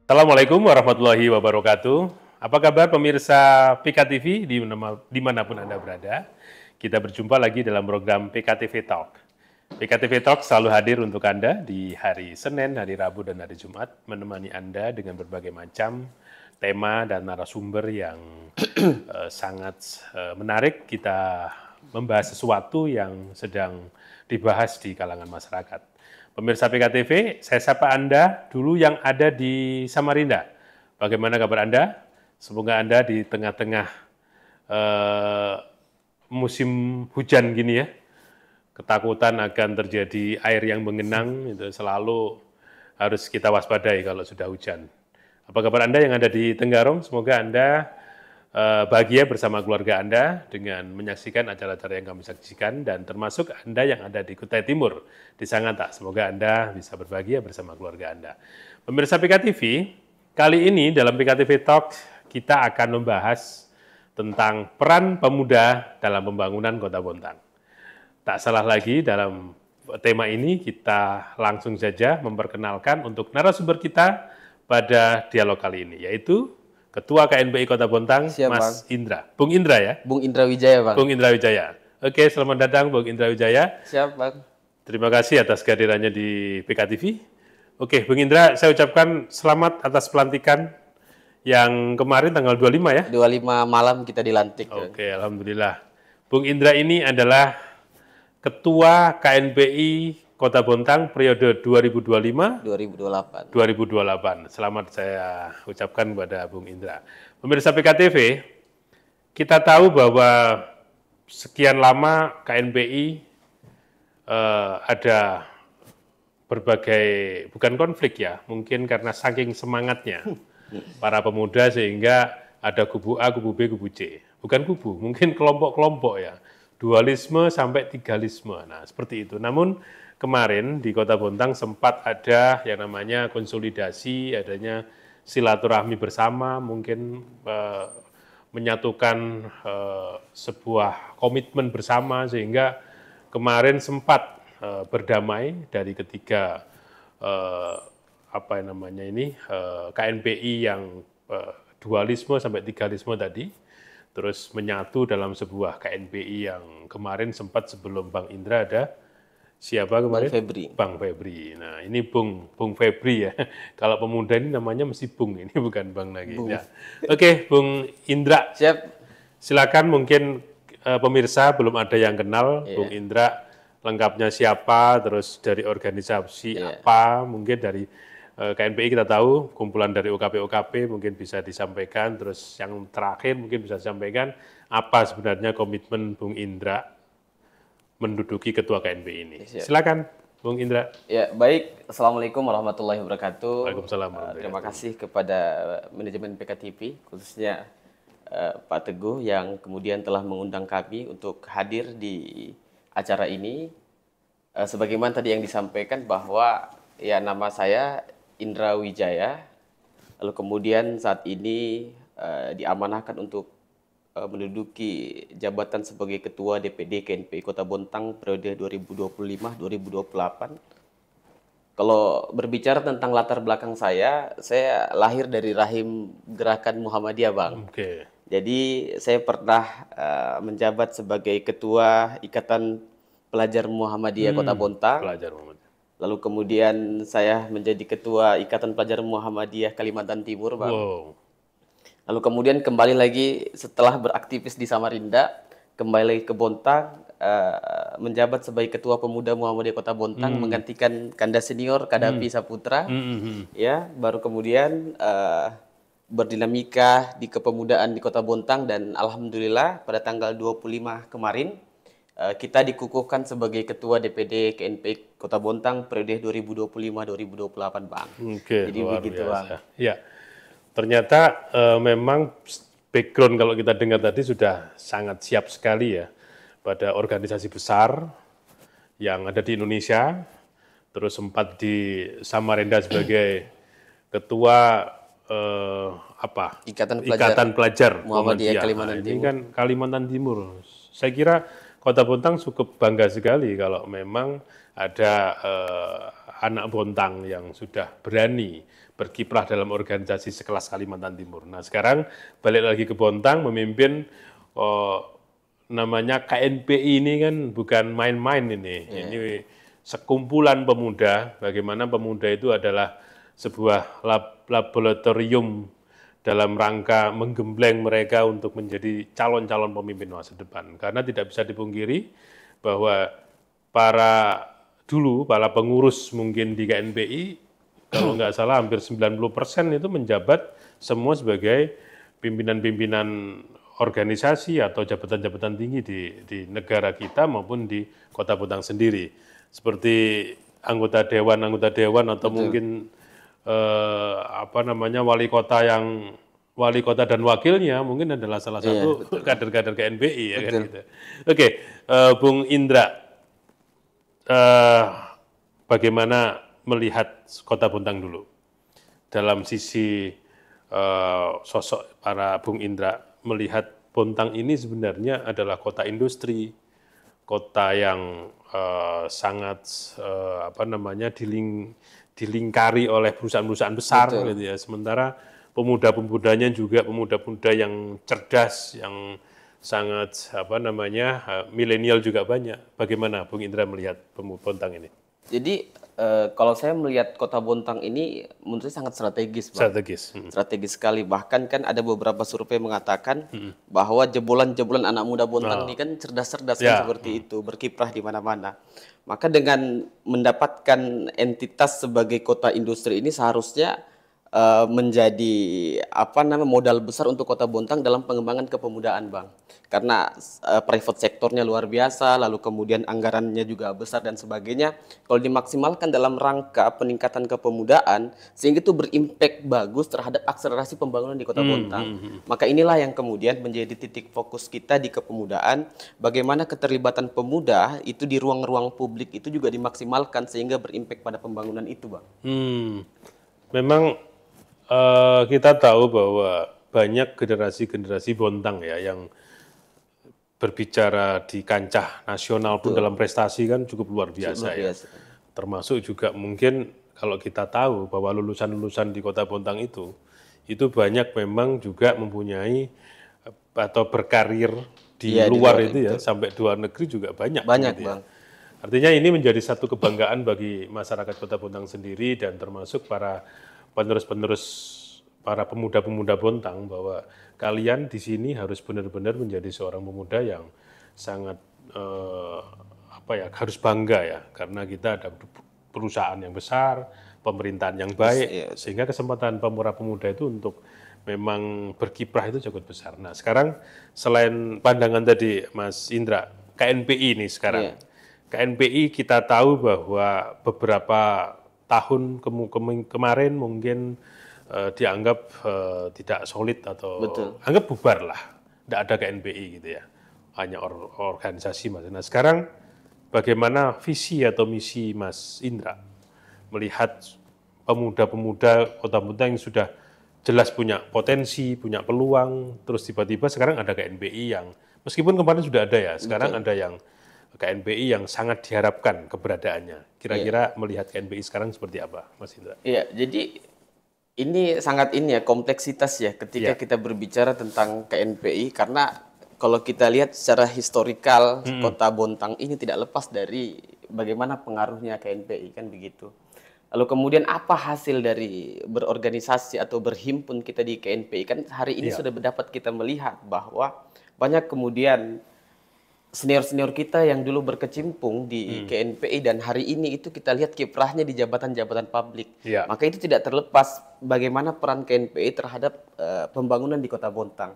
Assalamualaikum warahmatullahi wabarakatuh. Apa kabar pemirsa PKTV dimanapun Anda berada? Kita berjumpa lagi dalam program PKTV Talk. PKTV Talk selalu hadir untuk Anda di hari Senin, hari Rabu, dan hari Jumat, menemani Anda dengan berbagai macam tema dan narasumber yang sangat menarik. Kita membahas sesuatu yang sedang dibahas di kalangan masyarakat. Pemirsa PKTV, saya sapa Anda dulu yang ada di Samarinda. Bagaimana kabar Anda? Semoga Anda di tengah-tengah musim hujan gini ya, ketakutan akan terjadi air yang mengenang, itu selalu harus kita waspadai kalau sudah hujan. Apa kabar Anda yang ada di Tenggarong? Semoga Anda bahagia bersama keluarga Anda dengan menyaksikan acara-acara yang kami saksikan, dan termasuk Anda yang ada di Kutai Timur, di Sangatta. Semoga Anda bisa berbahagia bersama keluarga Anda. Pemirsa PKTV, kali ini dalam PKTV Talk kita akan membahas tentang peran pemuda dalam pembangunan Kota Bontang. Tak salah lagi, dalam tema ini kita langsung saja memperkenalkan untuk narasumber kita pada dialog kali ini, yaitu Ketua KNPI Kota Bontang, Siap, Mas Bang. Indra. Bung Indra ya? Bung Indra Wijaya, Bang. Bung Indra Wijaya. Oke, selamat datang Bung Indra Wijaya. Siap, Bang. Terima kasih atas kehadirannya di PKTV. Oke, Bung Indra, saya ucapkan selamat atas pelantikan yang kemarin tanggal 25 ya? 25 malam kita dilantik. Oke, Alhamdulillah. Bung Indra ini adalah Ketua KNPI Kota Bontang periode 2028. 2028. Selamat saya ucapkan kepada Bung Indra. Pemirsa PKTV, kita tahu bahwa sekian lama KNPI ada berbagai, bukan konflik ya, mungkin karena saking semangatnya para pemuda sehingga ada kubu A, kubu B, kubu C. Bukan kubu, mungkin kelompok-kelompok ya. Dualisme sampai tigalisme. Nah, seperti itu. Namun kemarin di Kota Bontang sempat ada yang namanya konsolidasi, adanya silaturahmi bersama, mungkin menyatukan sebuah komitmen bersama, sehingga kemarin sempat berdamai dari ketiga KNPI yang dualisme sampai tigalisme tadi, terus menyatu dalam sebuah KNPI yang kemarin sempat sebelum Bang Indra ada siapa kemarin? Bang Febri. Bang Febri. Nah, ini Bung Febri ya. Kalau pemuda ini namanya mesti Bung, ini bukan Bang lagi. Ya. Oke, Bung Indra. Siap. Silakan, mungkin pemirsa belum ada yang kenal Bung Indra, lengkapnya siapa, terus dari organisasi apa, mungkin dari KNPI kita tahu, kumpulan dari OKP-OKP mungkin bisa disampaikan, terus yang terakhir mungkin bisa disampaikan apa sebenarnya komitmen Bung Indra menduduki Ketua KNPI ini. Silakan, Bung Indra. Ya, baik. Assalamualaikum warahmatullahi wabarakatuh. Waalaikumsalam. Terima kasih kepada manajemen PKTV, khususnya Pak Teguh yang kemudian telah mengundang kami untuk hadir di acara ini. Sebagaimana tadi yang disampaikan bahwa ya nama saya Indra Wijaya, lalu kemudian saat ini diamanahkan untuk menduduki jabatan sebagai Ketua DPD KNPI Kota Bontang periode 2025-2028. Kalau berbicara tentang latar belakang saya lahir dari rahim Gerakan Muhammadiyah, Bang. Oke. Jadi saya pernah menjabat sebagai Ketua Ikatan Pelajar Muhammadiyah Kota Bontang. Pelajar Muhammadiyah. Lalu kemudian saya menjadi Ketua Ikatan Pelajar Muhammadiyah Kalimantan Timur, Bang. Wow. Lalu kemudian kembali lagi setelah beraktivis di Samarinda, kembali lagi ke Bontang, menjabat sebagai Ketua Pemuda Muhammadiyah Kota Bontang, menggantikan Kanda Senior Kadapi Saputra. Ya, baru kemudian berdinamika di kepemudaan di Kota Bontang, dan alhamdulillah pada tanggal 25 kemarin kita dikukuhkan sebagai Ketua DPD KNPI Kota Bontang periode 2025-2028, Bang. Oke, jadi luar begitu, biasa. Bang. Ya, ternyata memang background kalau kita dengar tadi sudah sangat siap sekali ya pada organisasi besar yang ada di Indonesia, terus sempat di Samarinda sebagai Ketua Ikatan Pelajar Muhammadiyah Muhammadiyah. Kalimantan Ini Timur. kan Kalimantan Timur. Saya kira Kota Bontang cukup bangga sekali kalau memang ada anak Bontang yang sudah berani berkiprah dalam organisasi sekelas Kalimantan Timur. Nah sekarang balik lagi ke Bontang memimpin namanya KNPI ini kan bukan main-main ini. Ini sekumpulan pemuda, bagaimana pemuda itu adalah sebuah laboratorium dalam rangka menggembleng mereka untuk menjadi calon-calon pemimpin masa depan. Karena tidak bisa dipungkiri bahwa para pengurus mungkin di KNPI, kalau nggak salah hampir 90% itu menjabat semua sebagai pimpinan-pimpinan organisasi atau jabatan-jabatan tinggi di negara kita maupun di Kota Bontang sendiri. Seperti anggota dewan atau mungkin wali kota dan wakilnya mungkin adalah salah satu kader-kader KNPI ya kan gitu. Oke, Bung Indra, bagaimana melihat Kota Bontang dulu dalam sisi sosok para Bung Indra melihat Bontang ini sebenarnya adalah kota industri, kota yang sangat dilingkari oleh perusahaan-perusahaan besar gitu ya. Sementara pemuda-pemudanya juga pemuda-pemuda yang cerdas, yang sangat milenial juga banyak. Bagaimana Bung Indra melihat Bontang ini? Jadi kalau saya melihat Kota Bontang ini menurut saya sangat strategis, Bang. Strategis sekali. Bahkan kan ada beberapa survei mengatakan bahwa jebolan-jebolan anak muda Bontang ini kan cerdas-cerdas kan seperti itu, berkiprah di mana-mana. Maka dengan mendapatkan entitas sebagai kota industri ini seharusnya menjadi modal besar untuk Kota Bontang dalam pengembangan kepemudaan, Bang. Karena private sektornya luar biasa, lalu kemudian anggarannya juga besar dan sebagainya. Kalau dimaksimalkan dalam rangka peningkatan kepemudaan, sehingga itu berimpact bagus terhadap akselerasi pembangunan di Kota Bontang. Maka inilah yang kemudian menjadi titik fokus kita di kepemudaan, bagaimana keterlibatan pemuda itu di ruang-ruang publik itu juga dimaksimalkan sehingga berimpact pada pembangunan itu, Bang. Memang kita tahu bahwa banyak generasi-generasi Bontang ya yang berbicara di kancah nasional pun dalam prestasi kan cukup luar biasa ya. Termasuk juga mungkin kalau kita tahu bahwa lulusan-lulusan di Kota Bontang itu banyak memang juga mempunyai atau berkarir di luar itu ya, sampai di luar negeri juga banyak gitu Bang. Ya. Artinya ini menjadi satu kebanggaan bagi masyarakat Kota Bontang sendiri dan termasuk para penerus-penerus, para pemuda-pemuda Bontang, bahwa kalian di sini harus benar-benar menjadi seorang pemuda yang sangat harus bangga ya, karena kita ada perusahaan yang besar, pemerintahan yang baik, sehingga kesempatan para pemuda itu untuk memang berkiprah itu cukup besar. Nah sekarang selain pandangan tadi Mas Indra, KNPI ini sekarang, KNPI kita tahu bahwa beberapa tahun kemarin mungkin dianggap tidak solid atau anggap bubar lah, tidak ada KNPI gitu ya, hanya organisasi Mas. Nah sekarang bagaimana visi atau misi Mas Indra melihat pemuda-pemuda Kota Bontang yang sudah jelas punya potensi, punya peluang, terus tiba-tiba sekarang ada KNPI yang meskipun kemarin sudah ada ya, sekarang ada yang KNPI yang sangat diharapkan keberadaannya. Kira-kira melihat KNPI sekarang seperti apa, Mas Indra? Iya, jadi ini sangat kompleksitas ya ketika kita berbicara tentang KNPI, karena kalau kita lihat secara historikal Kota Bontang ini tidak lepas dari bagaimana pengaruhnya KNPI kan begitu. Lalu kemudian apa hasil dari berorganisasi atau berhimpun kita di KNPI, kan hari ini sudah dapat kita melihat bahwa banyak kemudian senior-senior kita yang dulu berkecimpung di KNPI dan hari ini itu kita lihat kiprahnya di jabatan-jabatan publik. Maka itu tidak terlepas bagaimana peran KNPI terhadap pembangunan di Kota Bontang.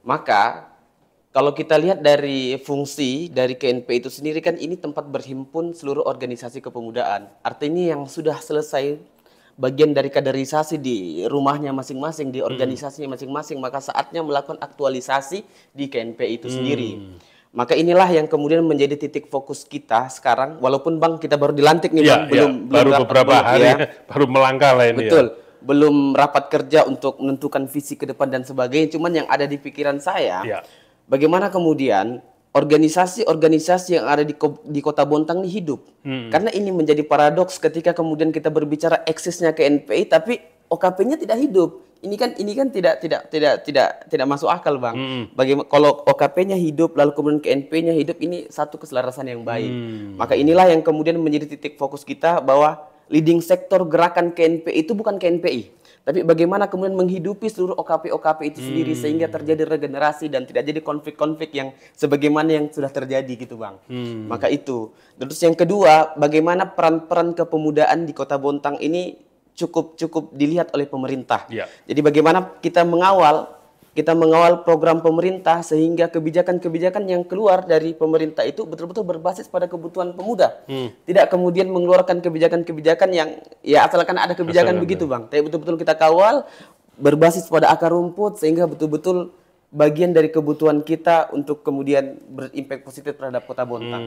Maka kalau kita lihat dari fungsi dari KNPI itu sendiri, kan ini tempat berhimpun seluruh organisasi kepemudaan. Artinya yang sudah selesai bagian dari kaderisasi di rumahnya masing-masing, di organisasinya masing-masing, maka saatnya melakukan aktualisasi di KNPI itu sendiri. Maka inilah yang kemudian menjadi titik fokus kita sekarang, walaupun Bang kita baru dilantik nih Bang, baru beberapa hari baru melangkah lah ini. Betul, belum rapat kerja untuk menentukan visi ke depan dan sebagainya, cuman yang ada di pikiran saya, bagaimana kemudian organisasi-organisasi yang ada di Kota Bontang ini hidup. Karena ini menjadi paradoks ketika kemudian kita berbicara eksisnya KNPI tapi OKP-nya tidak hidup. Ini kan tidak masuk akal, Bang. Bagaimana kalau OKP-nya hidup lalu kemudian KNPI-nya hidup, ini satu keselarasan yang baik. Maka inilah yang kemudian menjadi titik fokus kita bahwa leading sektor gerakan KNPI itu bukan KNPI. Tapi bagaimana kemudian menghidupi seluruh OKP-OKP itu sendiri sehingga terjadi regenerasi dan tidak jadi konflik-konflik yang sebagaimana yang sudah terjadi gitu, Bang. Maka itu. Terus yang kedua, bagaimana peran-peran kepemudaan di Kota Bontang ini cukup dilihat oleh pemerintah. Ya. Jadi bagaimana kita mengawal program pemerintah sehingga kebijakan-kebijakan yang keluar dari pemerintah itu betul-betul berbasis pada kebutuhan pemuda. Tidak kemudian mengeluarkan kebijakan-kebijakan yang ya asalkan ada kebijakan begitu, Bang. Tapi betul-betul kita kawal berbasis pada akar rumput sehingga betul-betul bagian dari kebutuhan kita untuk kemudian berimpact positif terhadap Kota Bontang.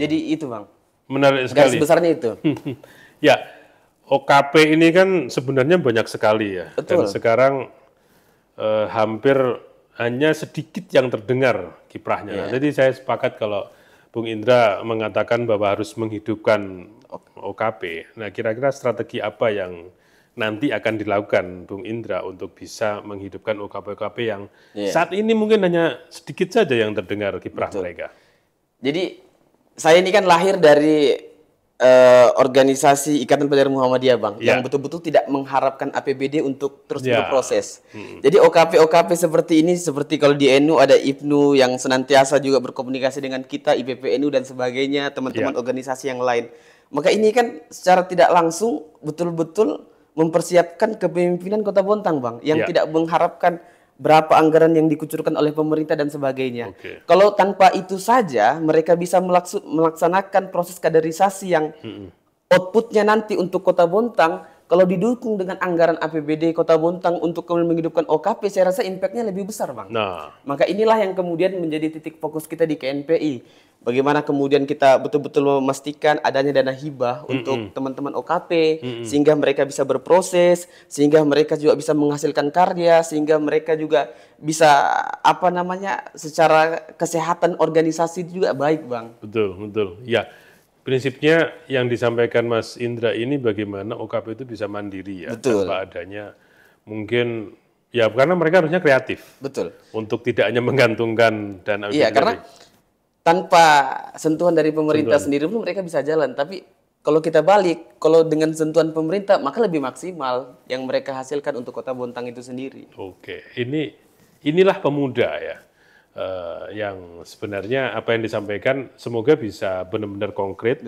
Jadi itu, Bang. Menarik sekali. Garis besarnya itu. Ya, OKP ini kan sebenarnya banyak sekali ya. Betul. Dan sekarang hampir hanya sedikit yang terdengar kiprahnya. Jadi saya sepakat kalau Bung Indra mengatakan bahwa harus menghidupkan OKP. Nah, kira-kira strategi apa yang nanti akan dilakukan Bung Indra untuk bisa menghidupkan OKP-OKP yang saat ini mungkin hanya sedikit saja yang terdengar kiprah mereka. Jadi saya ini kan lahir dari organisasi Ikatan Pelajar Muhammadiyah, Bang, yang betul-betul tidak mengharapkan APBD untuk terus berproses. Jadi OKP seperti ini, seperti kalau di NU ada IPNU yang senantiasa juga berkomunikasi dengan kita, IPPNU dan sebagainya, teman-teman organisasi yang lain. Maka ini kan secara tidak langsung betul-betul mempersiapkan kepemimpinan Kota Bontang, Bang, yang tidak mengharapkan berapa anggaran yang dikucurkan oleh pemerintah dan sebagainya. Kalau tanpa itu saja mereka bisa melaksanakan proses kaderisasi yang outputnya nanti untuk Kota Bontang, kalau didukung dengan anggaran APBD Kota Bontang untuk kemudian menghidupkan OKP, saya rasa impact-nya lebih besar, Bang. Maka inilah yang kemudian menjadi titik fokus kita di KNPI. Bagaimana kemudian kita betul-betul memastikan adanya dana hibah untuk teman-teman OKP, sehingga mereka bisa berproses, sehingga mereka juga bisa menghasilkan karya, sehingga mereka juga bisa secara kesehatan organisasi juga baik, Bang. Betul. Ya, prinsipnya yang disampaikan Mas Indra ini bagaimana OKP itu bisa mandiri ya, tanpa adanya mungkin ya karena mereka harusnya kreatif. Betul. Untuk tidak hanya menggantungkan dana. Iya, karena tanpa sentuhan dari pemerintah sendiri pun mereka bisa jalan. Tapi kalau kita balik, kalau dengan sentuhan pemerintah, maka lebih maksimal yang mereka hasilkan untuk Kota Bontang itu sendiri. Oke, inilah pemuda ya, yang sebenarnya apa yang disampaikan semoga bisa benar-benar konkret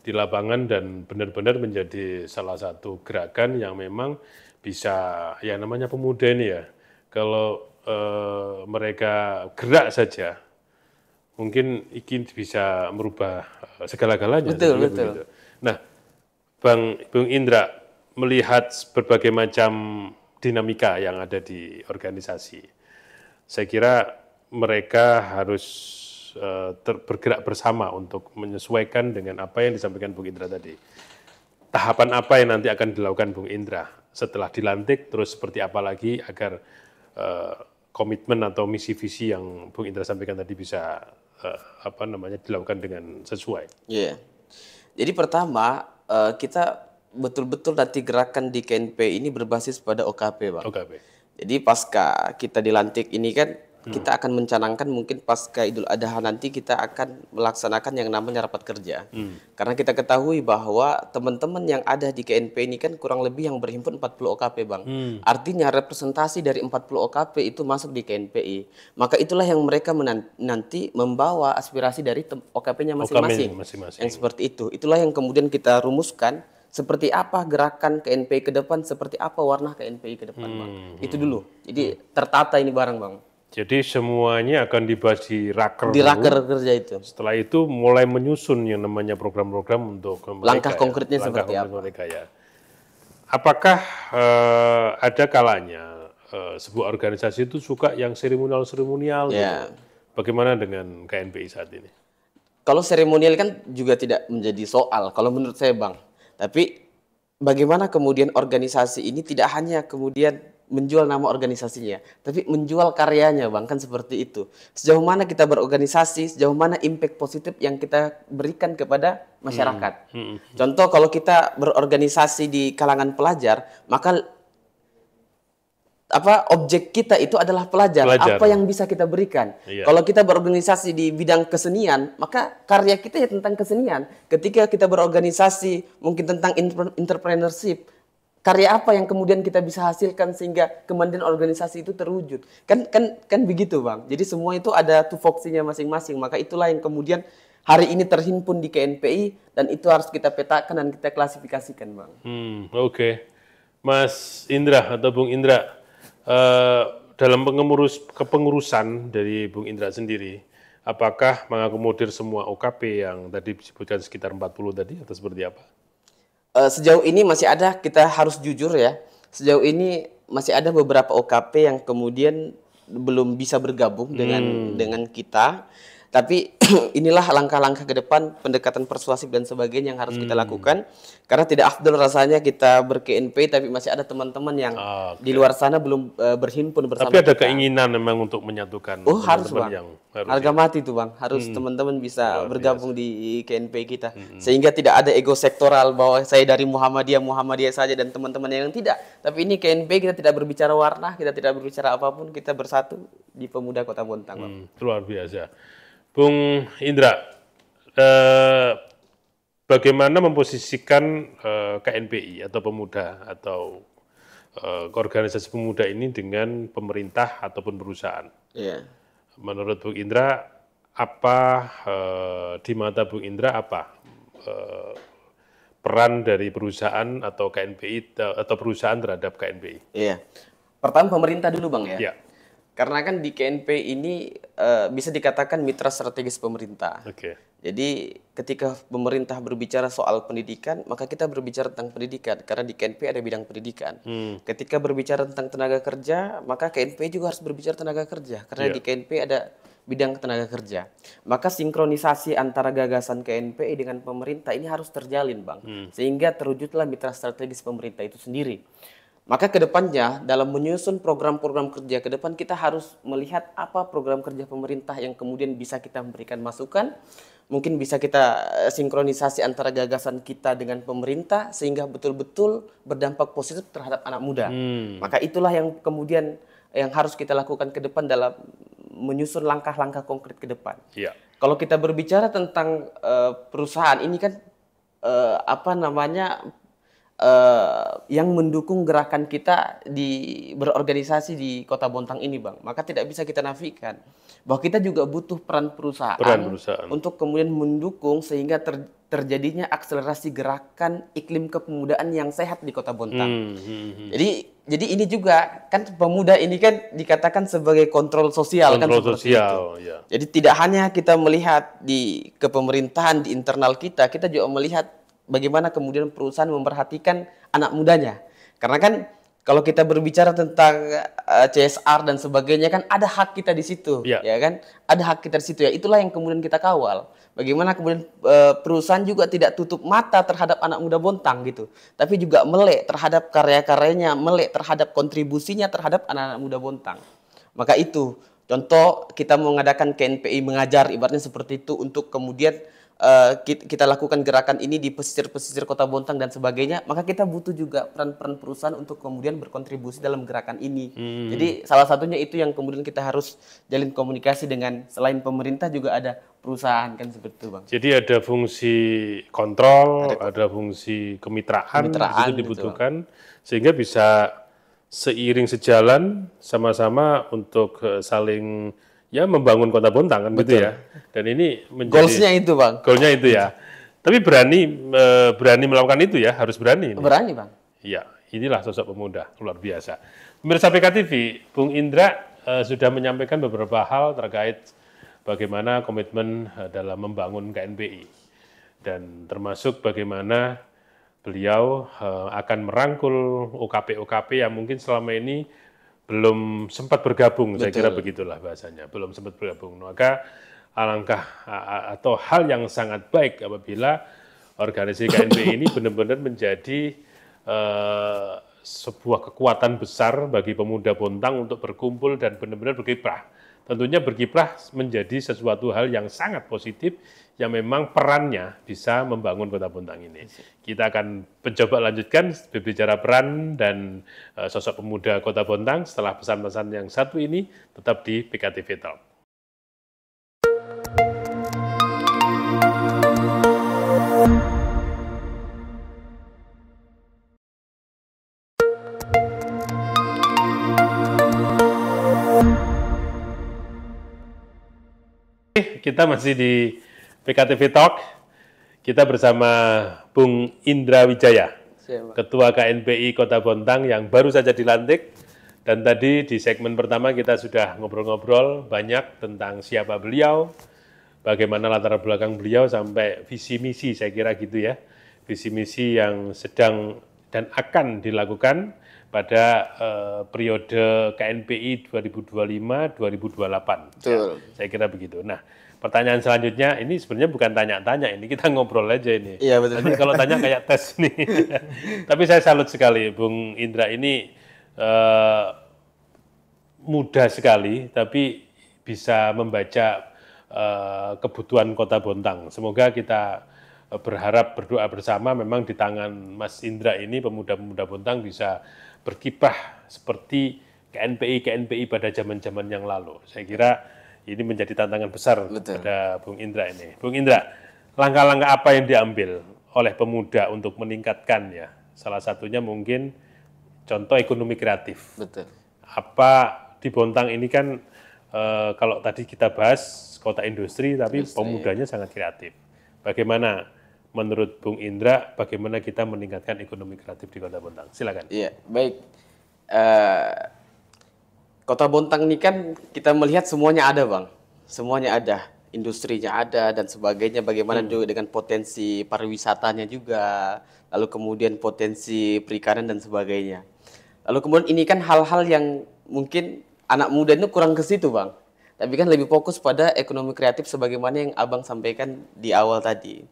di lapangan dan benar-benar menjadi salah satu gerakan yang memang bisa, ya namanya pemuda ini ya, kalau mereka gerak saja, mungkin ini bisa merubah segala-galanya. Betul. Nah, Bung Indra, melihat berbagai macam dinamika yang ada di organisasi, saya kira mereka harus bergerak bersama untuk menyesuaikan dengan apa yang disampaikan Bung Indra tadi. Tahapan apa yang nanti akan dilakukan Bung Indra setelah dilantik, terus seperti apa lagi agar komitmen atau misi visi yang Bung Indra sampaikan tadi bisa dilakukan dengan sesuai. Iya. Jadi pertama kita betul-betul nanti gerakan di KNP ini berbasis pada OKP, Bang. Jadi pasca kita dilantik ini kan kita akan mencanangkan mungkin pasca Idul Adha nanti kita akan melaksanakan yang namanya rapat kerja. Karena kita ketahui bahwa teman-teman yang ada di KNP ini kan kurang lebih yang berhimpun 40 OKP, Bang. Artinya representasi dari 40 OKP itu masuk di KNPI. Maka itulah yang mereka nanti membawa aspirasi dari OKP-nya masing-masing. Yang seperti itu. Itulah yang kemudian kita rumuskan seperti apa gerakan KNPI ke depan, seperti apa warna KNPI ke depan, Bang. Itu dulu. Jadi tertata ini barang, Bang. Jadi semuanya akan dibahas di raker. Di raker kerja itu. Setelah itu mulai menyusun yang namanya program-program untuk mereka, langkah konkretnya seperti apa? Mereka ya. Apakah ada kalanya sebuah organisasi itu suka yang seremonial gitu? Bagaimana dengan KNPI saat ini? Kalau seremonial kan juga tidak menjadi soal kalau menurut saya, Bang. Tapi bagaimana kemudian organisasi ini tidak hanya kemudian menjual nama organisasinya, tapi menjual karyanya, Bang, kan seperti itu. Sejauh mana kita berorganisasi, sejauh mana impact positif yang kita berikan kepada masyarakat. Contoh, kalau kita berorganisasi di kalangan pelajar, maka objek kita itu adalah pelajar. Apa yang bisa kita berikan? Iya. Kalau kita berorganisasi di bidang kesenian, maka karya kita ya tentang kesenian. Ketika kita berorganisasi mungkin tentang entrepreneurship, karya apa yang kemudian kita bisa hasilkan sehingga kemudian organisasi itu terwujud? Kan begitu, Bang. Jadi semua itu ada tupoksinya masing-masing. Maka itulah yang kemudian hari ini terhimpun di KNPI, dan itu harus kita petakan dan kita klasifikasikan, Bang. Oke. Mas Indra atau Bung Indra, dalam kepengurusan dari Bung Indra sendiri, apakah mengakomodir semua OKP yang tadi disebutkan sekitar 40 tadi atau seperti apa? Sejauh ini masih ada, kita harus jujur ya, sejauh ini masih ada beberapa OKP yang kemudian belum bisa bergabung dengan kita. Tapi inilah langkah-langkah ke depan, pendekatan persuasif dan sebagainya yang harus kita lakukan. Karena tidak afdol rasanya kita ber-KNP tapi masih ada teman-teman yang di luar sana belum berhimpun bersama kita. Tapi ada keinginan memang untuk menyatukan harus, Bang. Yang harga mati itu, Bang. Harus teman-teman bisa bergabung di KNP kita. Sehingga tidak ada ego sektoral bahwa saya dari Muhammadiyah saja dan teman-teman yang tidak. Tapi ini KNP kita tidak berbicara warna, kita tidak berbicara apapun, kita bersatu di Pemuda Kota Bontang, Bang. Luar biasa. Bung Indra, bagaimana memposisikan KNPI atau pemuda atau organisasi pemuda ini dengan pemerintah ataupun perusahaan? Yeah. Menurut Bung Indra, di mata Bung Indra apa peran dari perusahaan atau KNPI atau perusahaan terhadap KNPI? Iya. Pertama pemerintah dulu, Bang, ya. Yeah. Karena kan di KNP ini bisa dikatakan mitra strategis pemerintah. Okay. Jadi ketika pemerintah berbicara soal pendidikan, maka kita berbicara tentang pendidikan. Karena di KNP ada bidang pendidikan. Ketika berbicara tentang tenaga kerja, maka KNP juga harus berbicara tenaga kerja. Karena di KNP ada bidang tenaga kerja. Maka sinkronisasi antara gagasan KNP dengan pemerintah ini harus terjalin, Bang. Sehingga terwujudlah mitra strategis pemerintah itu sendiri. Maka ke depannya dalam menyusun program-program kerja ke depan kita harus melihat apa program kerja pemerintah yang kemudian bisa kita memberikan masukan, mungkin bisa kita sinkronisasi antara gagasan kita dengan pemerintah sehingga betul-betul berdampak positif terhadap anak muda. Maka itulah yang kemudian yang harus kita lakukan ke depan dalam menyusun langkah-langkah konkret ke depan. Yeah. Kalau kita berbicara tentang perusahaan ini kan yang mendukung gerakan kita berorganisasi di Kota Bontang ini, Bang. Maka tidak bisa kita nafikan bahwa kita juga butuh peran perusahaan untuk kemudian mendukung sehingga terjadinya akselerasi gerakan iklim kepemudaan yang sehat di Kota Bontang. Jadi ini juga kan pemuda ini kan dikatakan sebagai kontrol sosial kan seperti itu. Ya. Jadi tidak hanya kita melihat di kepemerintahan di internal kita juga melihat bagaimana kemudian perusahaan memperhatikan anak mudanya. Karena kan kalau kita berbicara tentang CSR dan sebagainya kan ada hak kita di situ, ya kan? Ada hak kita di situ ya. Itulah yang kemudian kita kawal. Bagaimana kemudian perusahaan juga tidak tutup mata terhadap anak muda Bontang gitu, tapi juga melek terhadap karya-karyanya, melek terhadap kontribusinya terhadap anak-anak muda Bontang. Maka itu contoh kita mengadakan KNPI mengajar ibaratnya seperti itu untuk kemudian kita lakukan gerakan ini di pesisir-pesisir Kota Bontang dan sebagainya, maka kita butuh juga peran-peran perusahaan untuk kemudian berkontribusi dalam gerakan ini. Jadi salah satunya itu yang kemudian kita harus jalin komunikasi dengan selain pemerintah juga ada perusahaan kan seperti itu, Bang. Jadi ada fungsi kontrol, ada fungsi kemitraan itu dibutuhkan sehingga bisa seiring sejalan sama-sama untuk saling membangun Kota Bontang kan. Betul. Gitu ya. Dan ini menjadi goalsnya itu, Bang. Goalnya itu ya. Tapi berani melakukan itu ya, harus berani. Berani, Bang. Iya, inilah sosok pemuda luar biasa. Pemirsa PKTV, Bung Indra sudah menyampaikan beberapa hal terkait bagaimana komitmen dalam membangun KNPI dan termasuk bagaimana beliau akan merangkul OKP-OKP yang mungkin selama ini belum sempat bergabung. Betul. Saya kira begitulah bahasanya, belum sempat bergabung. Maka alangkah atau hal yang sangat baik apabila organisasi KNPI ini benar-benar menjadi sebuah kekuatan besar bagi pemuda Bontang untuk berkumpul dan benar-benar berkiprah. Tentunya berkiprah menjadi sesuatu hal yang sangat positif yang memang perannya bisa membangun Kota Bontang ini. Kita akan mencoba lanjutkan berbicara peran dan sosok pemuda Kota Bontang setelah pesan-pesan yang satu ini tetap di PKTV Talk. Kita masih di PKTV Talk, kita bersama Bung Indra Wijaya, Ketua KNPI Kota Bontang yang baru saja dilantik. Dan tadi di segmen pertama kita sudah ngobrol-ngobrol banyak tentang siapa beliau, bagaimana latar belakang beliau sampai visi misi, saya kira gitu ya. Visi misi yang sedang dan akan dilakukan pada periode KNPI 2025-2028. Betul. Ya, saya kira begitu. Nah, pertanyaan selanjutnya ini sebenarnya bukan tanya-tanya, ini kita ngobrol aja ini. Iya, betul. Nanti kalau tanya kayak tes nih. Tapi saya salut sekali, Bung Indra ini mudah sekali, tapi bisa membaca kebutuhan Kota Bontang. Semoga kita berharap berdoa bersama memang di tangan Mas Indra ini pemuda-pemuda Bontang bisa berkiprah seperti KNPI pada zaman-zaman yang lalu. Saya kira ini menjadi tantangan besar pada Bung Indra ini. Bung Indra, langkah-langkah apa yang diambil oleh pemuda untuk meningkatkan ya? Salah satunya mungkin contoh ekonomi kreatif. Betul. Apa di Bontang ini kan kalau tadi kita bahas kota industri, tapi pemudanya sangat kreatif. Bagaimana menurut Bung Indra, bagaimana kita meningkatkan ekonomi kreatif di Kota Bontang? Silakan. Iya, baik. Kota Bontang ini kan kita melihat semuanya ada, Bang. Semuanya ada. Industrinya ada dan sebagainya. Bagaimana juga dengan potensi pariwisatanya juga. Lalu kemudian potensi perikanan dan sebagainya. Lalu kemudian ini kan hal-hal yang mungkin anak muda itu kurang ke situ, Bang. Tapi kan lebih fokus pada ekonomi kreatif sebagaimana yang Abang sampaikan di awal tadi.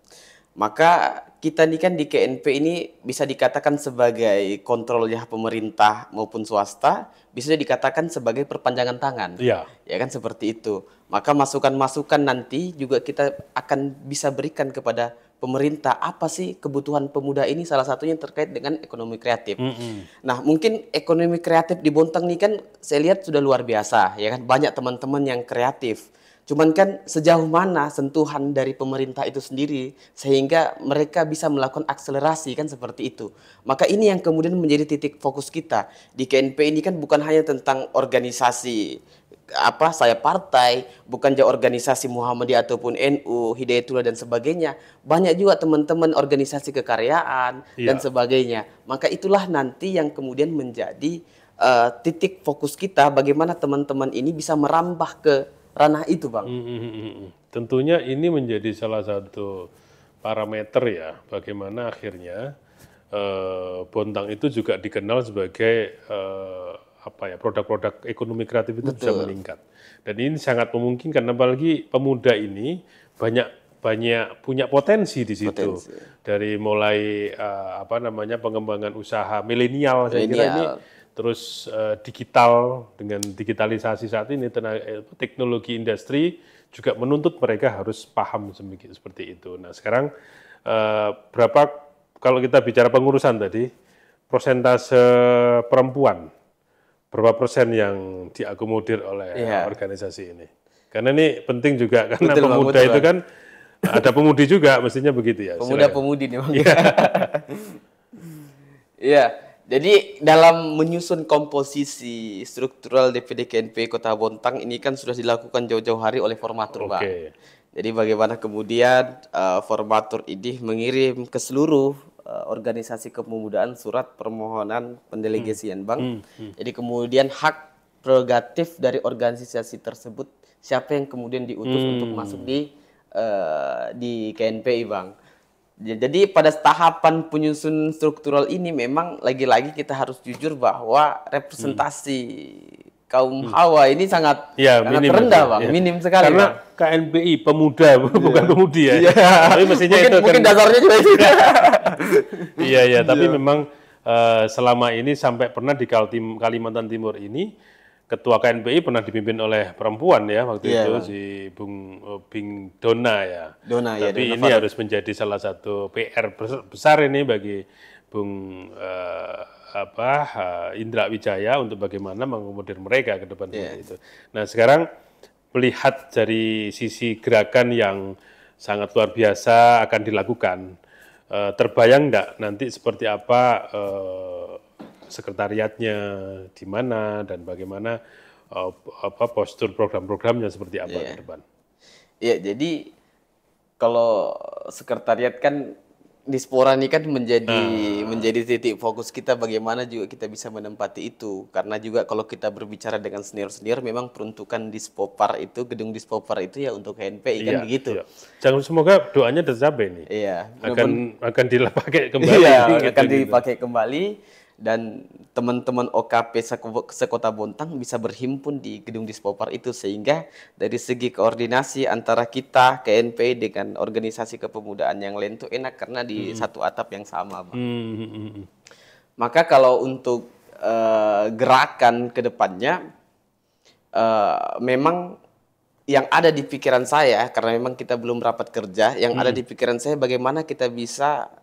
Maka kita ini kan di KNP ini bisa dikatakan sebagai kontrolnya pemerintah maupun swasta, bisa dikatakan sebagai perpanjangan tangan. Iya. Ya kan seperti itu. Maka masukan-masukan nanti juga kita akan bisa berikan kepada pemerintah, apa sih kebutuhan pemuda ini, salah satunya terkait dengan ekonomi kreatif. Nah, mungkin ekonomi kreatif di Bontang ini kan saya lihat sudah luar biasa, ya kan, banyak teman-teman yang kreatif. Cuman kan sejauh mana sentuhan dari pemerintah itu sendiri sehingga mereka bisa melakukan akselerasi kan seperti itu. Maka ini yang kemudian menjadi titik fokus kita. Di KNP ini kan bukan hanya tentang organisasi saya partai, bukan saja organisasi Muhammadiyah ataupun NU, Hidayatullah dan sebagainya. Banyak juga teman-teman organisasi kekaryaan dan sebagainya. Maka itulah nanti yang kemudian menjadi titik fokus kita bagaimana teman-teman ini bisa merambah ke ranah itu, Bang. Tentunya ini menjadi salah satu parameter ya, bagaimana akhirnya Bontang itu juga dikenal sebagai produk-produk ekonomi kreatif itu bisa meningkat. Dan ini sangat memungkinkan, apalagi pemuda ini banyak punya potensi di situ. Dari mulai pengembangan usaha milenial, saya kira ini terus digital, dengan digitalisasi saat ini teknologi industri juga menuntut mereka harus paham seperti itu. Nah sekarang berapa kalau kita bicara pengurusan tadi, persentase perempuan berapa persen yang diakomodir oleh organisasi ini? Karena ini penting juga karena pemuda itu kan ada pemudi juga mestinya begitu ya. Pemuda-pemudi nih, Bang. Iya. Jadi dalam menyusun komposisi struktural DPD KNP Kota Bontang ini kan sudah dilakukan jauh-jauh hari oleh formatur, Bang. Jadi bagaimana kemudian formatur ini mengirim ke seluruh organisasi kepemudaan surat permohonan pendelegasian, Bang. Jadi kemudian hak prerogatif dari organisasi tersebut siapa yang kemudian diutus untuk masuk di KNPI, Bang. Jadi pada tahapan penyusunan struktural ini memang lagi-lagi kita harus jujur bahwa representasi kaum hawa ini sangat rendah, Bang, minim sekali. Karena Bang. KNPI pemuda bukan pemudi ya. Tapi mestinya mungkin dasarnya juga itu. Iya, tapi memang selama ini sampai pernah di Kalimantan Timur ini ketua KNPI pernah dipimpin oleh perempuan ya waktu Iya, itu Bang. si Bing Dona ya. Dona ya, Tapi Dona ini harus menjadi salah satu PR besar ini bagi Bung Indra Wijaya untuk bagaimana mengakomodir mereka ke depan seperti itu. Nah sekarang melihat dari sisi gerakan yang sangat luar biasa akan dilakukan, terbayang enggak nanti seperti apa sekretariatnya di mana dan bagaimana postur program-programnya seperti apa ke depan. Iya, jadi kalau sekretariat kan Dispora ini kan menjadi titik fokus kita bagaimana juga kita bisa menempati itu. Karena juga kalau kita berbicara dengan senior-senior memang peruntukan Dispopar itu, gedung Dispopar itu ya untuk HNPI kan begitu. Iya. Jangan semoga doanya tercapai nih. Iya, Akan dipakai kembali. iya, gitu, akan dipakai kembali dan teman-teman OKP sekota Bontang bisa berhimpun di gedung Dispopar itu sehingga dari segi koordinasi antara kita KNPI dengan organisasi kepemudaan yang lain itu enak karena di satu atap yang sama, Bang. Maka kalau untuk gerakan ke depannya memang yang ada di pikiran saya karena memang kita belum rapat kerja, yang ada di pikiran saya bagaimana kita bisa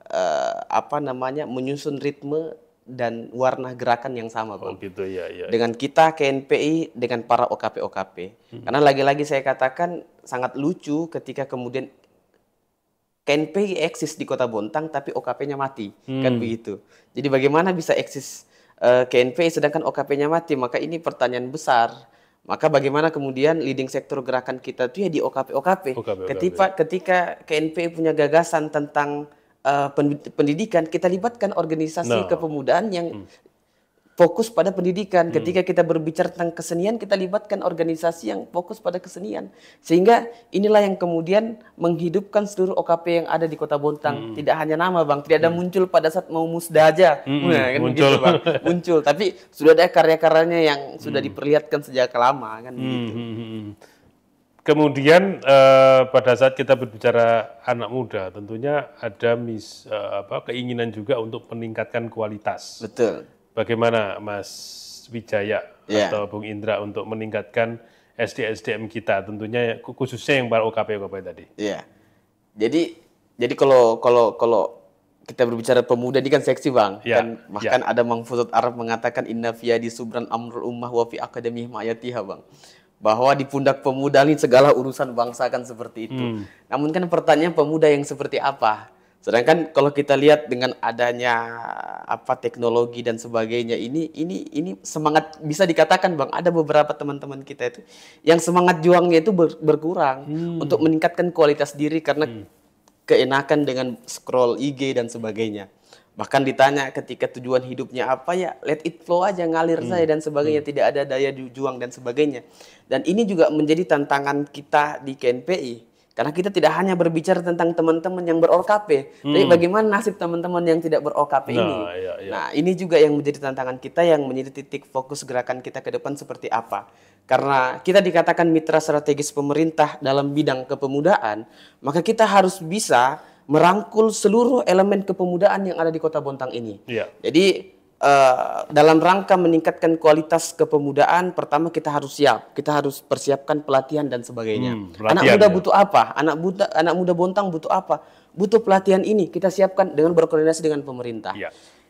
menyusun ritme dan warna gerakan yang sama, Bang. Oh gitu ya. Dengan kita KNPI dengan para OKP-OKP. Karena lagi-lagi saya katakan sangat lucu ketika kemudian KNPI eksis di Kota Bontang tapi OKP-nya mati, kan begitu. Jadi bagaimana bisa eksis KNPI sedangkan OKP-nya mati? Maka ini pertanyaan besar. Maka bagaimana kemudian leading sektor gerakan kita itu ya di OKP-OKP. Ketika KNPI punya gagasan tentang pendidikan, kita libatkan organisasi kepemudaan yang fokus pada pendidikan. Ketika kita berbicara tentang kesenian, kita libatkan organisasi yang fokus pada kesenian. Sehingga inilah yang kemudian menghidupkan seluruh OKP yang ada di Kota Bontang. Tidak hanya nama, Bang, tidak ada muncul pada saat mau musda aja. Nah, kan muncul. Begitu, Bang. Muncul, tapi sudah ada karya-karyanya yang sudah diperlihatkan sejak lama, kan begitu. Kemudian pada saat kita berbicara anak muda, tentunya ada keinginan juga untuk meningkatkan kualitas. Betul. Bagaimana Mas Wijaya atau Bung Indra untuk meningkatkan SDM kita, tentunya khususnya yang para OKP tadi. Iya. Jadi kalau kita berbicara pemuda ini kan seksi, Bang. Bahkan ada Mang Futsat Arab mengatakan inna fiyadi subran amrul ummah wa fi akademih ma'ayatiha, Bang. Bahwa di pundak pemuda ini segala urusan bangsa kan seperti itu. Namun kan pertanyaan pemuda yang seperti apa? Sedangkan kalau kita lihat dengan adanya teknologi dan sebagainya ini semangat bisa dikatakan, Bang, ada beberapa teman-teman kita itu yang semangat juangnya itu berkurang untuk meningkatkan kualitas diri karena keenakan dengan scroll IG dan sebagainya. Bahkan ditanya ketika tujuan hidupnya apa, ya let it flow aja, ngalir saja dan sebagainya, tidak ada daya juang dan sebagainya. Dan ini juga menjadi tantangan kita di KNPI. Karena kita tidak hanya berbicara tentang teman-teman yang ber-OKP, tapi bagaimana nasib teman-teman yang tidak ber-OKP ini. Nah, ini juga yang menjadi tantangan kita, yang menjadi titik fokus gerakan kita ke depan seperti apa. Karena kita dikatakan mitra strategis pemerintah dalam bidang kepemudaan, maka kita harus bisa merangkul seluruh elemen kepemudaan yang ada di Kota Bontang ini. Jadi dalam rangka meningkatkan kualitas kepemudaan, pertama kita harus siap, kita harus persiapkan pelatihan dan sebagainya. Anak muda butuh apa? Anak muda Bontang butuh apa? Butuh pelatihan ini, kita siapkan dengan berkoordinasi dengan pemerintah.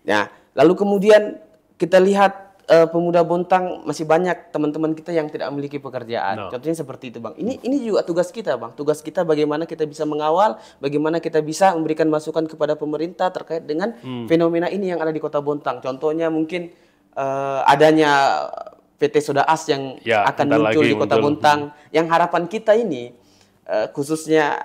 Nah, lalu kemudian kita lihat pemuda Bontang masih banyak teman-teman kita yang tidak memiliki pekerjaan. Contohnya seperti itu, Bang. Ini juga tugas kita, Bang. Tugas kita bagaimana kita bisa mengawal, bagaimana kita bisa memberikan masukan kepada pemerintah terkait dengan fenomena ini yang ada di Kota Bontang. Contohnya mungkin adanya PT Soda As yang akan muncul di Kota Bontang. Yang harapan kita ini khususnya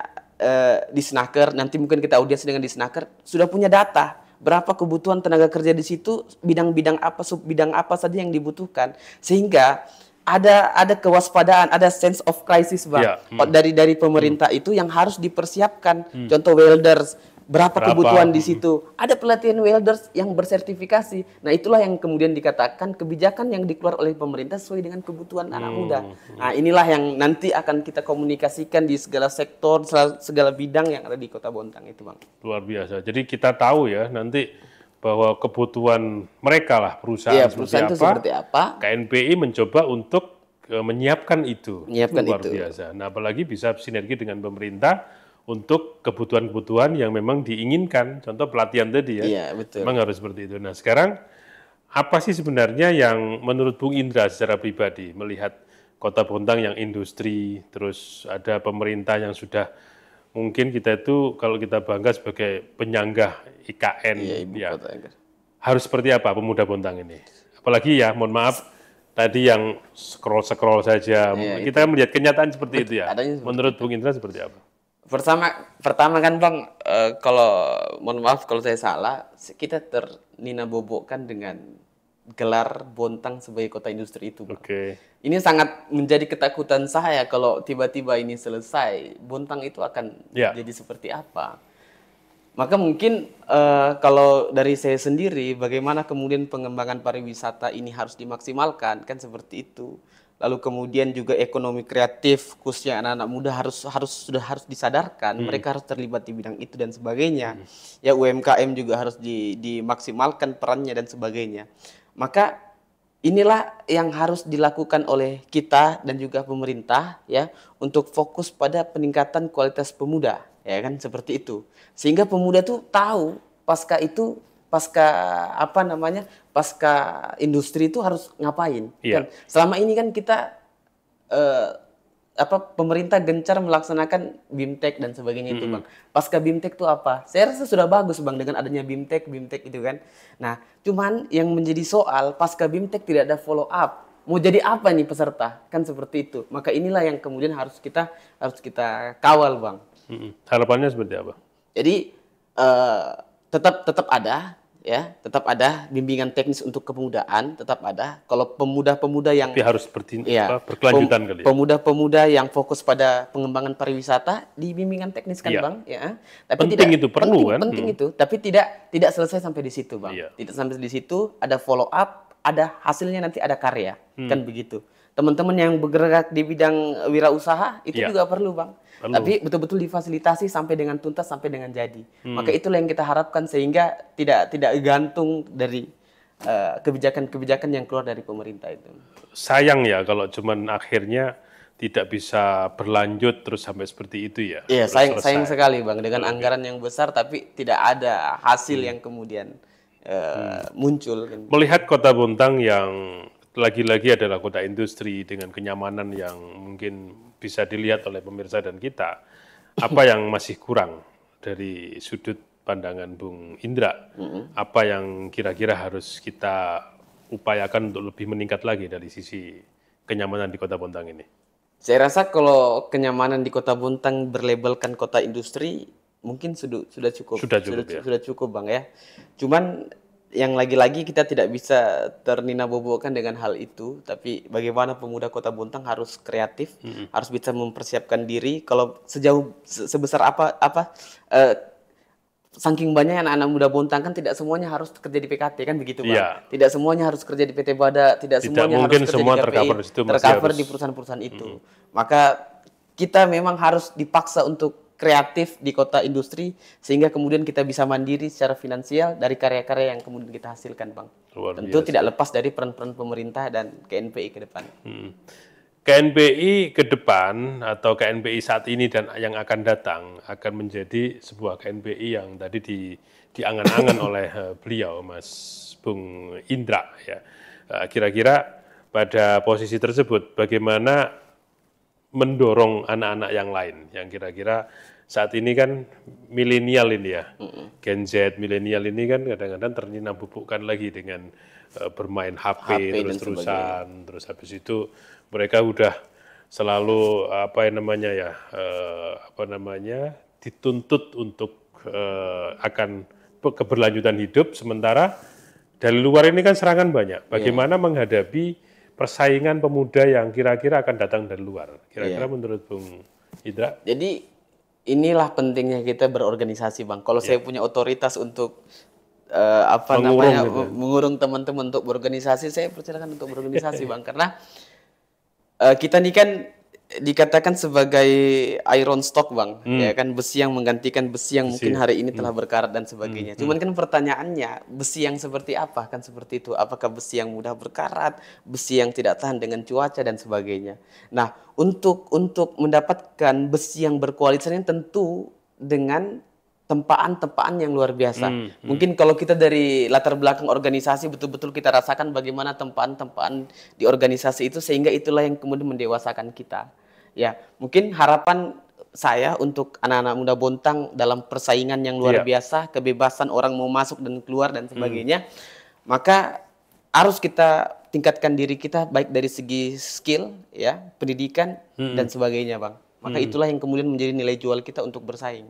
di Snaker, nanti mungkin kita audiensi dengan di Snaker, sudah punya data berapa kebutuhan tenaga kerja di situ, bidang-bidang apa, sub-bidang apa saja yang dibutuhkan, sehingga ada kewaspadaan, ada sense of crisis, Bang, dari pemerintah itu yang harus dipersiapkan. Contoh welders, berapa kebutuhan di situ, ada pelatihan welders yang bersertifikasi. Nah, itulah yang kemudian dikatakan kebijakan yang dikeluar oleh pemerintah sesuai dengan kebutuhan anak muda. Nah, inilah yang nanti akan kita komunikasikan di segala sektor, segala bidang yang ada di Kota Bontang itu, Bang. Luar biasa. Jadi kita tahu ya nanti bahwa kebutuhan mereka lah perusahaan, Iya, perusahaan itu seperti apa? KNPI mencoba untuk menyiapkan itu. Menyiapkan luar itu. biasa. Nah, apalagi bisa sinergi dengan pemerintah untuk kebutuhan-kebutuhan yang memang diinginkan. Contoh pelatihan tadi ya, Iya, betul. memang harus seperti itu. Nah, sekarang apa sih sebenarnya yang menurut Bung Indra secara pribadi melihat Kota Bontang yang industri, terus ada pemerintah yang sudah mungkin kita itu kalau kita bangga sebagai penyanggah IKN, Iya, ibu ya kota. harus seperti apa pemuda Bontang ini? Apalagi ya, mohon maaf, tadi yang scroll-scroll saja, kita melihat kenyataan seperti itu ya. Menurut Bung Indra seperti apa? Pertama kan Bang, kalau mohon maaf kalau saya salah, kita ternina bobokkan dengan gelar Bontang sebagai kota industri itu, Bang. Oke. Ini sangat menjadi ketakutan saya kalau tiba-tiba ini selesai, Bontang itu akan jadi seperti apa. Maka mungkin kalau dari saya sendiri, bagaimana kemudian pengembangan pariwisata ini harus dimaksimalkan, kan seperti itu. Lalu kemudian juga ekonomi kreatif, khususnya anak-anak muda sudah harus disadarkan, mereka harus terlibat di bidang itu dan sebagainya. Ya UMKM juga harus dimaksimalkan perannya dan sebagainya. Maka inilah yang harus dilakukan oleh kita dan juga pemerintah ya untuk fokus pada peningkatan kualitas pemuda, ya kan seperti itu. Sehingga pemuda tuh tahu pasca industri itu harus ngapain. Kan? Selama ini kan kita pemerintah gencar melaksanakan BIMTEK dan sebagainya itu, Bang. Pasca BIMTEK itu apa? Saya rasa sudah bagus, Bang, dengan adanya BIMTEK itu kan. Nah, cuman yang menjadi soal pasca BIMTEK tidak ada follow up. Mau jadi apa nih peserta? Kan seperti itu. Maka inilah yang kemudian harus kita kawal, Bang. Harapannya seperti apa? Jadi tetap ada ya, tetap ada bimbingan teknis untuk kepemudaan, tetap ada. Kalau pemuda-pemuda yang harus berkelanjutan kali ya. Pemuda-pemuda yang fokus pada pengembangan pariwisata di bimbingan teknis kan, Bang, ya. Tapi penting itu perlu kan? Penting itu, tapi tidak selesai sampai di situ, Bang. Tidak sampai di situ, ada follow up, ada hasilnya nanti ada karya. Kan begitu. Teman-teman yang bergerak di bidang wirausaha itu juga perlu, Bang. Tapi betul-betul difasilitasi sampai dengan tuntas, sampai dengan jadi. Maka itulah yang kita harapkan sehingga tidak gantung dari kebijakan-kebijakan yang keluar dari pemerintah itu. Sayang ya kalau cuman akhirnya tidak bisa berlanjut terus sampai seperti itu ya. Iya, sayang sekali, Bang, dengan anggaran yang besar tapi tidak ada hasil yang kemudian muncul. Melihat Kota Bontang yang lagi-lagi adalah kota industri dengan kenyamanan yang mungkin bisa dilihat oleh pemirsa dan kita, apa yang masih kurang dari sudut pandangan Bung Indra? Apa yang kira-kira harus kita upayakan untuk lebih meningkat lagi dari sisi kenyamanan di Kota Bontang ini? Saya rasa kalau kenyamanan di Kota Bontang berlabelkan kota industri mungkin sudah cukup. Sudah cukup, Bang, ya. Cuman yang lagi-lagi kita tidak bisa ternina bobokkan dengan hal itu, tapi bagaimana pemuda Kota Bontang harus kreatif, harus bisa mempersiapkan diri. Kalau sebesar apa saking banyak anak-anak muda Bontang kan tidak semuanya harus kerja di PKT kan begitu, Bang. Yeah. Tidak semuanya harus kerja di PT Bada, tidak semuanya harus kerja di KPI, tercover di perusahaan-perusahaan itu. Maka kita memang harus dipaksa untuk kreatif di kota industri sehingga kemudian kita bisa mandiri secara finansial dari karya-karya yang kemudian kita hasilkan, Bang. Tentu tidak lepas dari peran-peran pemerintah dan KNPI ke depan. KNPI ke depan atau KNPI saat ini dan yang akan datang akan menjadi sebuah KNPI yang tadi diangan-angan oleh beliau, Mas Bung Indra, ya. Kira-kira pada posisi tersebut bagaimana mendorong anak-anak yang lain yang kira-kira saat ini kan milenial ini ya, Gen Z milenial ini kan kadang-kadang ternina bubukkan lagi dengan bermain HP terus-terusan, terus habis itu mereka udah selalu dituntut untuk akan keberlanjutan hidup, sementara dari luar ini kan serangan banyak. Bagaimana menghadapi persaingan pemuda yang kira-kira akan datang dari luar? Kira-kira menurut Bung Indra? Jadi inilah pentingnya kita berorganisasi, Bang. Kalau saya punya otoritas untuk mengurung teman-teman untuk berorganisasi, saya persilakan untuk berorganisasi, Bang. Karena kita ini kan dikatakan sebagai iron stock bang, ya kan besi yang menggantikan besi yang mungkin hari ini telah berkarat dan sebagainya. Cuman kan pertanyaannya besi yang seperti apa kan seperti itu? Apakah besi yang mudah berkarat, besi yang tidak tahan dengan cuaca dan sebagainya. Nah untuk mendapatkan besi yang berkualitas ini tentu dengan tempaan-tempaan yang luar biasa. Mungkin kalau kita dari latar belakang organisasi betul-betul kita rasakan bagaimana tempaan-tempaan di organisasi itu sehingga itulah yang kemudian mendewasakan kita. Ya, mungkin harapan saya untuk anak-anak muda Bontang dalam persaingan yang luar biasa, kebebasan orang mau masuk dan keluar dan sebagainya, maka harus kita tingkatkan diri kita baik dari segi skill, ya, pendidikan dan sebagainya, Bang. Maka itulah yang kemudian menjadi nilai jual kita untuk bersaing.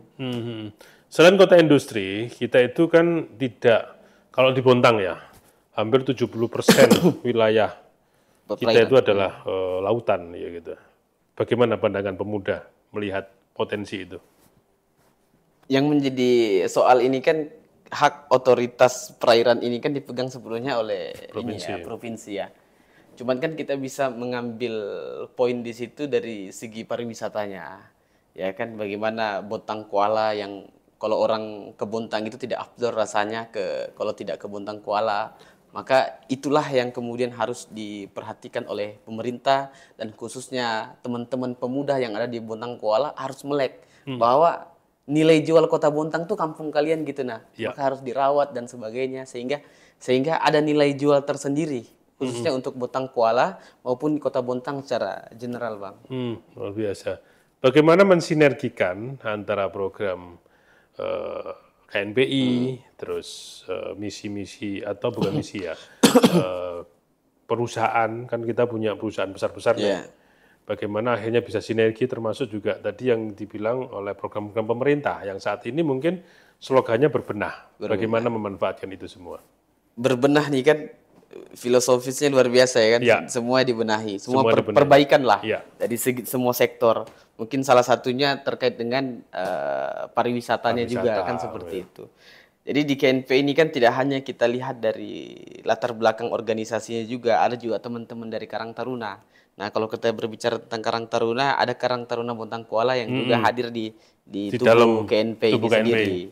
Selain kota industri, kita itu kan tidak, kalau di Bontang ya, hampir 70% wilayah kita itu adalah lautan, ya gitu. Bagaimana pandangan pemuda melihat potensi itu? Yang menjadi soal ini kan hak otoritas perairan ini kan dipegang sepenuhnya oleh provinsi ya. Cuman kan kita bisa mengambil poin di situ dari segi pariwisatanya. Ya kan bagaimana Bontang Kuala yang kalau orang ke Bontang itu tidak afdol rasanya kalau tidak ke Bontang Kuala. Maka itulah yang kemudian harus diperhatikan oleh pemerintah dan khususnya teman-teman pemuda yang ada di Bontang Kuala harus melek bahwa nilai jual kota Bontang tuh kampung kalian gitu maka harus dirawat dan sebagainya sehingga ada nilai jual tersendiri khususnya untuk Bontang Kuala maupun kota Bontang secara general, Bang. Luar biasa. Bagaimana mensinergikan antara program KNPI, terus misi-misi atau bukan misi ya, perusahaan, kan kita punya perusahaan besar-besar nih. Bagaimana akhirnya bisa sinergi termasuk juga tadi yang dibilang oleh program-program pemerintah yang saat ini mungkin slogannya berbenah. Bagaimana memanfaatkan itu semua? Berbenah nih kan filosofisnya luar biasa ya kan, semua dibenahi, semua perbaikan lah dari segi semua sektor. Mungkin salah satunya terkait dengan pariwisatanya juga kan seperti itu. Jadi di KNP ini kan tidak hanya kita lihat dari latar belakang organisasinya juga, ada juga teman-teman dari Karang Taruna. Nah kalau kita berbicara tentang Karang Taruna, ada Karang Taruna Bontang Kuala yang juga hadir di tubuh KNP ini sendiri.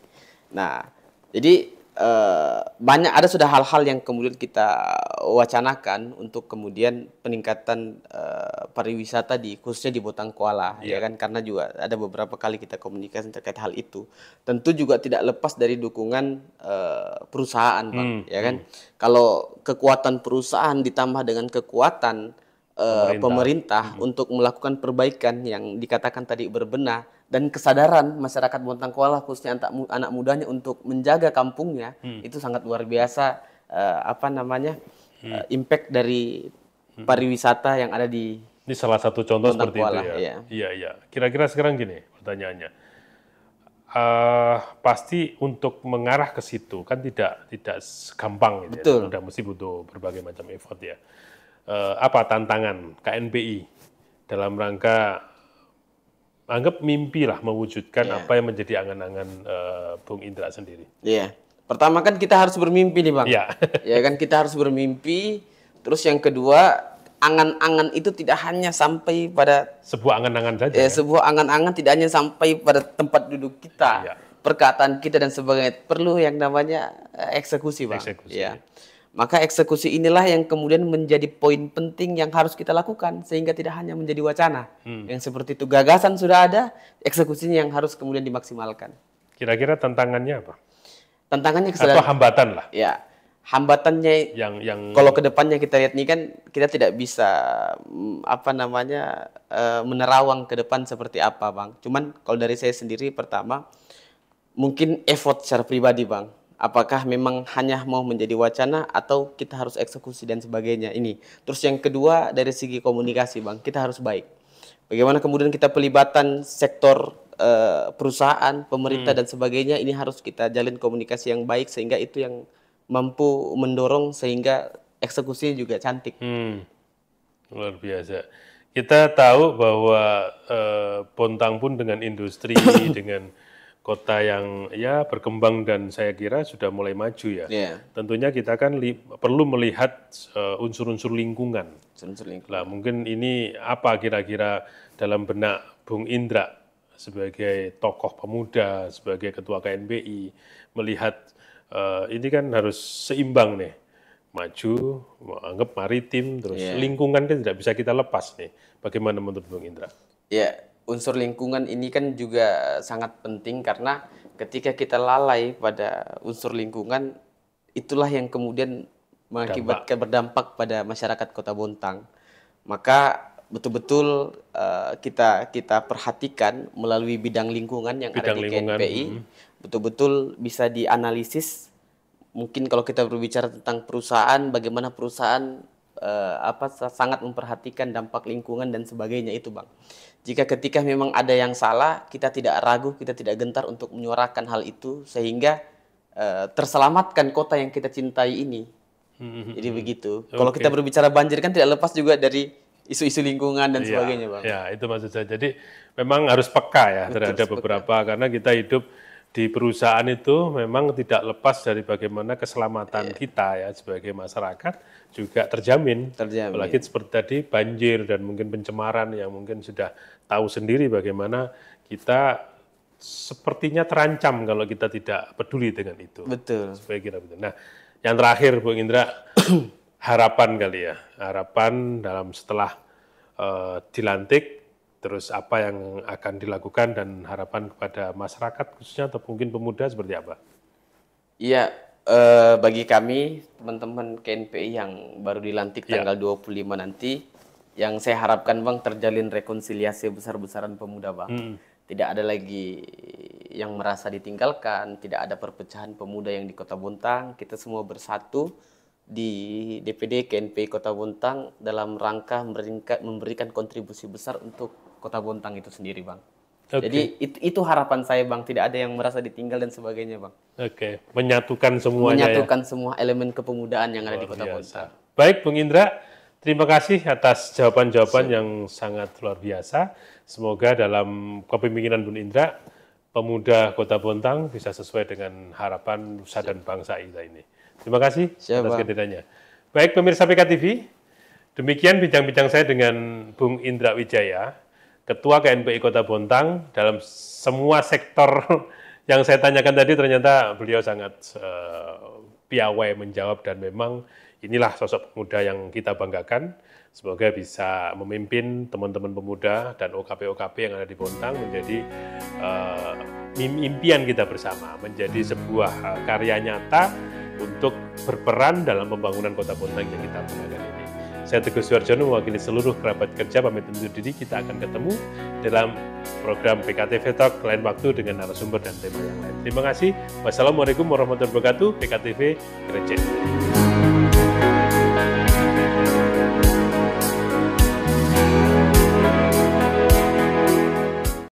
Nah jadi banyak ada sudah hal-hal yang kemudian kita wacanakan untuk kemudian peningkatan pariwisata khususnya di Bontang Kuala ya kan, karena juga ada beberapa kali kita komunikasi terkait hal itu. Tentu juga tidak lepas dari dukungan perusahaan, Bang, ya kan. Kalau kekuatan perusahaan ditambah dengan kekuatan pemerintah untuk melakukan perbaikan yang dikatakan tadi berbenah dan kesadaran masyarakat Bontang Kuala khususnya anak mudanya untuk menjaga kampungnya itu sangat luar biasa impact dari pariwisata yang ada di ini salah satu contoh Bontang seperti Kuala, itu ya. Iya. Kira-kira sekarang gini pertanyaannya. Pasti untuk mengarah ke situ kan tidak gampang gitu ya. Udah mesti butuh berbagai macam effort ya. Apa tantangan KNPI dalam rangka anggap mimpi lah mewujudkan apa yang menjadi angan-angan Bung Indra sendiri? Pertama kan kita harus bermimpi nih, Bang. Ya kan kita harus bermimpi. Terus yang kedua, angan-angan itu tidak hanya sampai pada sebuah angan-angan saja. Sebuah angan-angan tidak hanya sampai pada tempat duduk kita, perkataan kita dan sebagainya. Perlu yang namanya eksekusi, Bang. Maka eksekusi inilah yang kemudian menjadi poin penting yang harus kita lakukan sehingga tidak hanya menjadi wacana. Yang seperti itu, gagasan sudah ada, eksekusinya yang harus kemudian dimaksimalkan. Kira-kira tantangannya apa? Tantangannya atau hambatan lah. Ya, hambatannya yang kalau kedepannya kita lihat nih kan kita tidak bisa menerawang ke depan seperti apa, Bang. Cuman kalau dari saya sendiri pertama mungkin effort secara pribadi, Bang. Apakah memang hanya mau menjadi wacana atau kita harus eksekusi dan sebagainya ini. Terus yang kedua dari segi komunikasi, Bang, kita harus baik. Bagaimana kemudian kita pelibatan sektor perusahaan, pemerintah dan sebagainya, ini harus kita jalin komunikasi yang baik sehingga itu yang mampu mendorong sehingga eksekusinya juga cantik. Luar biasa. Kita tahu bahwa Bontang pun dengan industri, dengan kota yang ya berkembang dan saya kira sudah mulai maju ya. Iya. Tentunya kita kan perlu melihat unsur-unsur lingkungan. Unsur lingkungan. Lah mungkin ini apa kira-kira dalam benak Bung Indra sebagai tokoh pemuda, sebagai ketua KNPI melihat ini kan harus seimbang nih, maju, anggap maritim, terus lingkungan kan tidak bisa kita lepas nih. Bagaimana menurut Bung Indra? Ya, unsur lingkungan ini kan juga sangat penting karena ketika kita lalai pada unsur lingkungan, itulah yang kemudian mengakibatkan berdampak pada masyarakat Kota Bontang. Maka betul-betul kita perhatikan melalui bidang lingkungan yang ada di KNPI, betul-betul bisa dianalisis. Mungkin kalau kita berbicara tentang perusahaan, bagaimana perusahaan sangat memperhatikan dampak lingkungan dan sebagainya itu, Bang. Jika ketika memang ada yang salah, kita tidak ragu, kita tidak gentar untuk menyuarakan hal itu sehingga terselamatkan kota yang kita cintai ini. Jadi begitu. Kalau kita berbicara banjir kan tidak lepas juga dari isu-isu lingkungan dan sebagainya, Bang. Ya, itu maksud saya. Jadi memang harus peka ya terhadap beberapa karena kita hidup di perusahaan itu memang tidak lepas dari bagaimana keselamatan kita ya sebagai masyarakat juga terjamin. Apalagi seperti tadi banjir dan mungkin pencemaran yang mungkin sudah tahu sendiri bagaimana kita sepertinya terancam kalau kita tidak peduli dengan itu. Betul. Supaya kira betul. Nah, yang terakhir Bung Indra, harapan kali ya, harapan dalam setelah dilantik. Terus apa yang akan dilakukan dan harapan kepada masyarakat khususnya atau mungkin pemuda seperti apa? Iya, bagi kami teman-teman KNPI yang baru dilantik tanggal 25 nanti, yang saya harapkan Bang terjalin rekonsiliasi besar-besaran pemuda Bang. Tidak ada lagi yang merasa ditinggalkan, tidak ada perpecahan pemuda yang di Kota Bontang. Kita semua bersatu di DPD KNPI Kota Bontang dalam rangka memberikan kontribusi besar untuk Kota Bontang itu sendiri, Bang. Jadi itu harapan saya, Bang. Tidak ada yang merasa ditinggal dan sebagainya, Bang. Menyatukan semuanya. Menyatukan semua elemen kepemudaan yang ada di Kota Bontang. Baik, Bung Indra. Terima kasih atas jawaban-jawaban yang sangat luar biasa. Semoga dalam kepemimpinan Bung Indra, pemuda Kota Bontang bisa sesuai dengan harapan nusa dan bangsa kita ini. Terima kasih atas kehadirannya. Baik, pemirsa PKTV, demikian bincang-bincang saya dengan Bung Indra Wijaya, Ketua KNPI Kota Bontang. Dalam semua sektor yang saya tanyakan tadi ternyata beliau sangat piawai menjawab dan memang inilah sosok pemuda yang kita banggakan. Semoga bisa memimpin teman-teman pemuda dan OKP-OKP yang ada di Bontang menjadi impian kita bersama, menjadi sebuah karya nyata untuk berperan dalam pembangunan Kota Bontang yang kita banggakan ini. Saya Teguh Suharjono mewakili seluruh kerabat kerja pamit undur diri. Kita akan ketemu dalam program PKTV Talk lain waktu dengan narasumber dan tema yang lain. Terima kasih. Wassalamualaikum warahmatullahi wabarakatuh. PKTV Krecek.